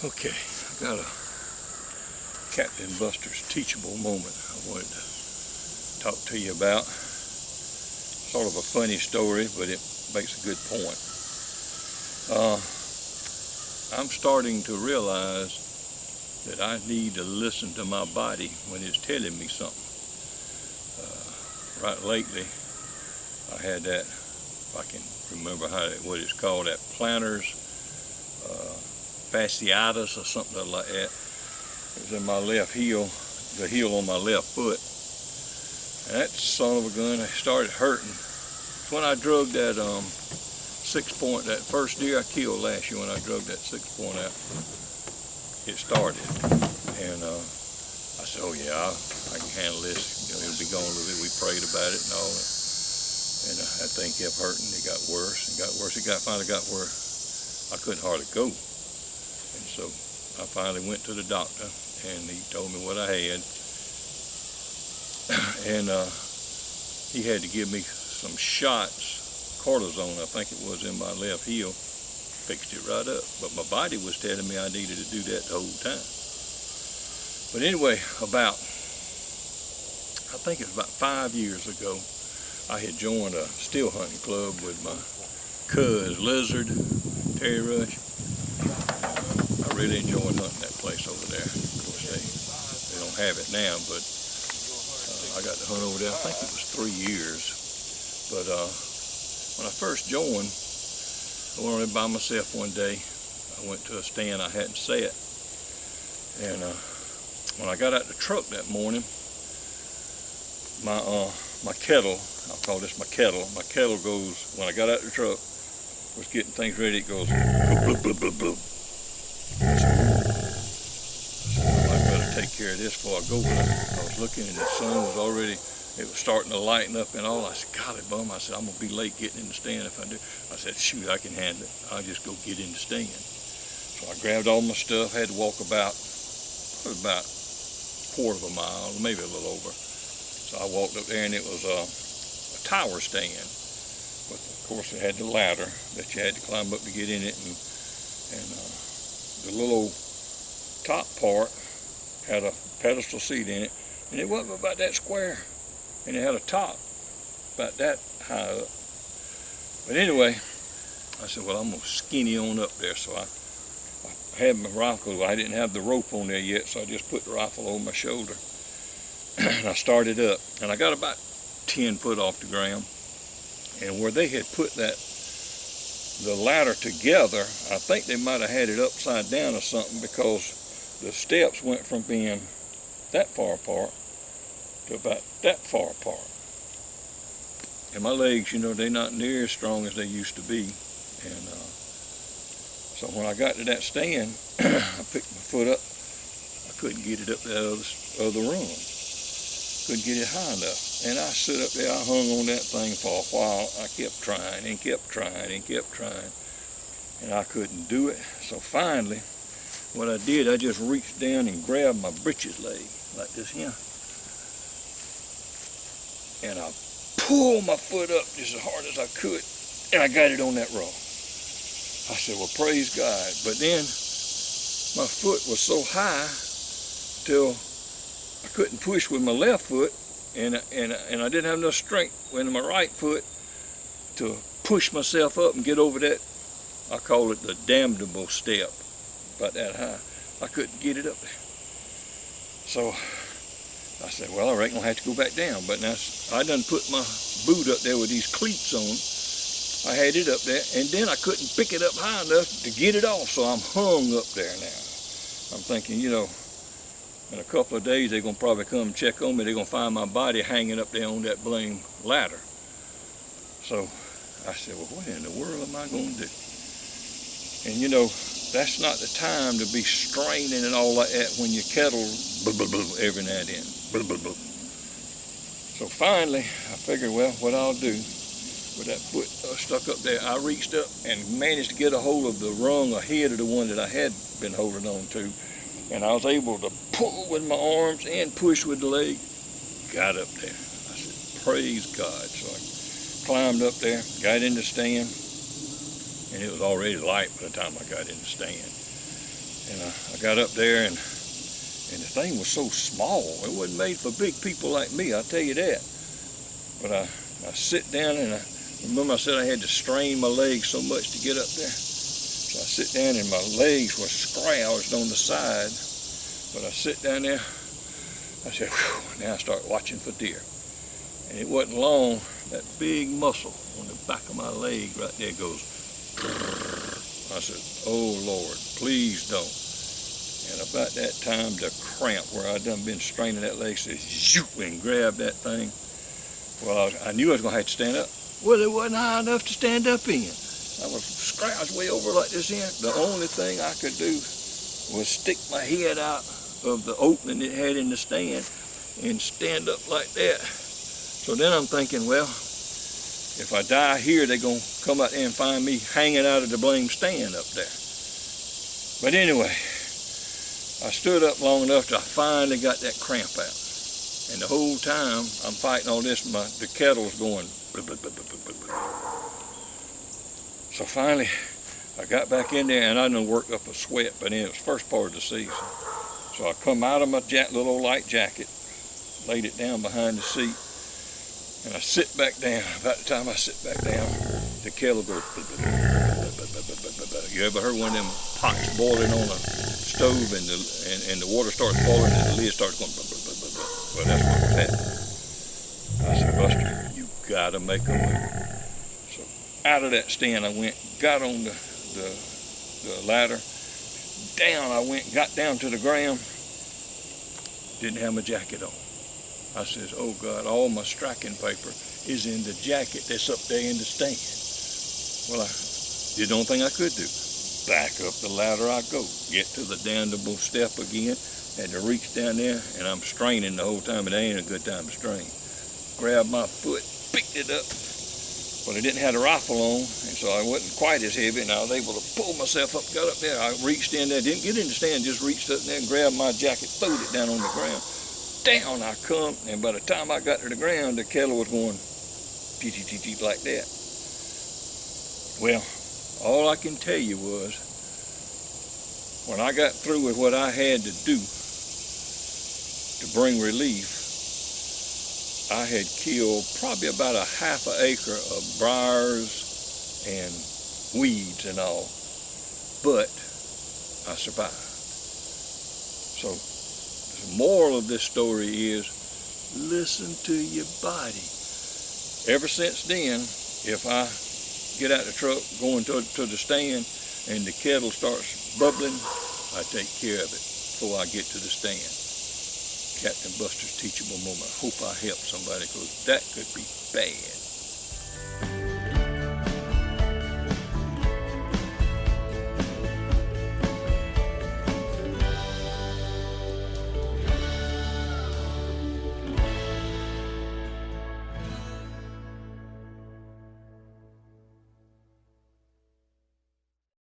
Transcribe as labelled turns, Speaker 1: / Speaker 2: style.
Speaker 1: Okay, I got a Capt Buster's teachable moment I wanted to talk to you about. Sort of a funny story, but it makes a good point. I'm starting to realize that I need to listen to my body when it's telling me something. Right lately, I had that, if I can remember what it's called, that plantar's fasciitis or something like that. It was in my left heel, the heel on my left foot. And that son of a gun, it started hurting. It's when I drug that 6-point, that first deer I killed last year, when I drug that 6-point out, it started. And I said, oh yeah, I can handle this. You know, it'll be gone a little bit. We prayed about it and all that. And that thing kept hurting. It got worse and got worse. It finally got where I couldn't hardly go. And so I finally went to the doctor, and he told me what I had. And he had to give me some shots, cortisone, I think it was, in my left heel. Fixed it right up. But my body was telling me I needed to do that the whole time. But anyway, I think it was about 5 years ago, I had joined a still hunting club with my cuz Lizard, Terry Rush. I really enjoyed hunting that place over there. Of course, they don't have it now, but I got to hunt over there. I think it was 3 years. But when I first joined, I went on by myself one day. I went to a stand I hadn't set. And when I got out the truck that morning, my kettle, I'll call this my kettle goes, when I got out the truck, was getting things ready, it goes bloop, bloop, bloop, bloop. I said, well, I better take care of this before I go. But I was looking, and the sun was already, it was starting to lighten up and all. I said, golly bum, I said, I'm going to be late getting in the stand if I do. I said, shoot, I can handle it. I'll just go get in the stand. So I grabbed all my stuff, had to walk about a quarter of a mile, maybe a little over. So I walked up there, and it was a tower stand. But of course, it had the ladder that you had to climb up to get in it. And the little top part had a pedestal seat in it. And it wasn't about that square. And it had a top about that high up. But anyway, I said, well, I'm going to skinny on up there. So I had my rifle. I didn't have the rope on there yet, so I just put the rifle over my shoulder. And I started up. And I got about 10 foot off the ground. And where they had put the ladder together, I think they might have had it upside down or something, because the steps went from being that far apart to about that far apart. And my legs, you know, they're not near as strong as they used to be. And so when I got to that stand, I picked my foot up. I couldn't get it up that other rung. Couldn't get it high enough. And I stood up there, I hung on that thing for a while. I kept trying and kept trying and kept trying. And I couldn't do it. So finally, what I did, I just reached down and grabbed my britches leg like this here. And I pulled my foot up just as hard as I could, and I got it on that rung. I said, well, praise God. But then my foot was so high till I couldn't push with my left foot, and I didn't have enough strength with my right foot to push myself up and get over that, I call it the damnable step, about that high. I couldn't get it up there. So I said, well, I reckon I'll have to go back down. But now I done put my boot up there with these cleats on. I had it up there, and then I couldn't pick it up high enough to get it off, so I'm hung up there now. I'm thinking, you know, in a couple of days, they're going to probably come check on me. They're going to find my body hanging up there on that blame ladder. So I said, well, what in the world am I going to do? And you know, that's not the time to be straining and all like that when your kettle blah, blah, blah, every now and then. Blah, blah, blah. So finally, I figured, well, what I'll do with that foot stuck up there, I reached up and managed to get a hold of the rung ahead of the one that I had been holding on to. And I was able to pull with my arms and push with the leg. Got up there. I said, praise God. So I climbed up there, got in the stand, and it was already light by the time I got in the stand. And I got up there, and the thing was so small. It wasn't made for big people like me, I'll tell you that. But I sit down, and I remember I said I had to strain my legs so much to get up there. So I sit down, and my legs were scrounged on the side. But I sit down there, I said, whew, now I start watching for deer. And it wasn't long, that big muscle on the back of my leg right there goes. I said, oh Lord, please don't. And about that time, the cramp where I done been straining that leg says, zoop, and grabbed that thing. Well, I knew I was gonna have to stand up. Well, it wasn't high enough to stand up in. I was scrounged way over like this here. The only thing I could do was stick my head out of the opening it had in the stand and stand up like that. So then I'm thinking, well, if I die here, they're gonna come out there and find me hanging out of the blame stand up there. But anyway, I stood up long enough till I finally got that cramp out. And the whole time I'm fighting all this, the kettle's going. Blah, blah, blah, blah, blah, blah. So finally, I got back in there, and I done worked up a sweat, but then it was first part of the season. So I come out of my little old light jacket, laid it down behind the seat, and I sit back down. About the time I sit back down, the kettle goes. Blah, blah, blah, blah, blah, blah, blah, blah, blah. You ever heard one of them pots boiling on a stove, and the water starts boiling and the lid starts going? Blah, blah, blah, blah, blah. Well, that's what was happening. I said, Buster, you gotta make a move. So out of that stand I went, got on the ladder, down I went, got down to the ground, didn't have my jacket on. I says, oh God, all my striking paper is in the jacket that's up there in the stand. Well, I did the only thing I could do. Back up the ladder I go, get to the damnable step again, had to reach down there, and I'm straining the whole time, and it ain't a good time to strain. Grabbed my foot, picked it up. Well, I didn't have the rifle on, and so I wasn't quite as heavy, and I was able to pull myself up, got up there. I reached in there, didn't get in the stand, just reached up there and grabbed my jacket, throwed it down on the ground. Down I come, and by the time I got to the ground, the kettle was going tee like that. Well, all I can tell you was, when I got through with what I had to do to bring relief, I had killed probably about a half an acre of briars and weeds and all, but I survived. So the moral of this story is, listen to your body. Ever since then, if I get out the truck going to the stand and the kettle starts bubbling, I take care of it before I get to the stand. Capt Buster's teachable moment. I hope I help somebody, because that could be bad.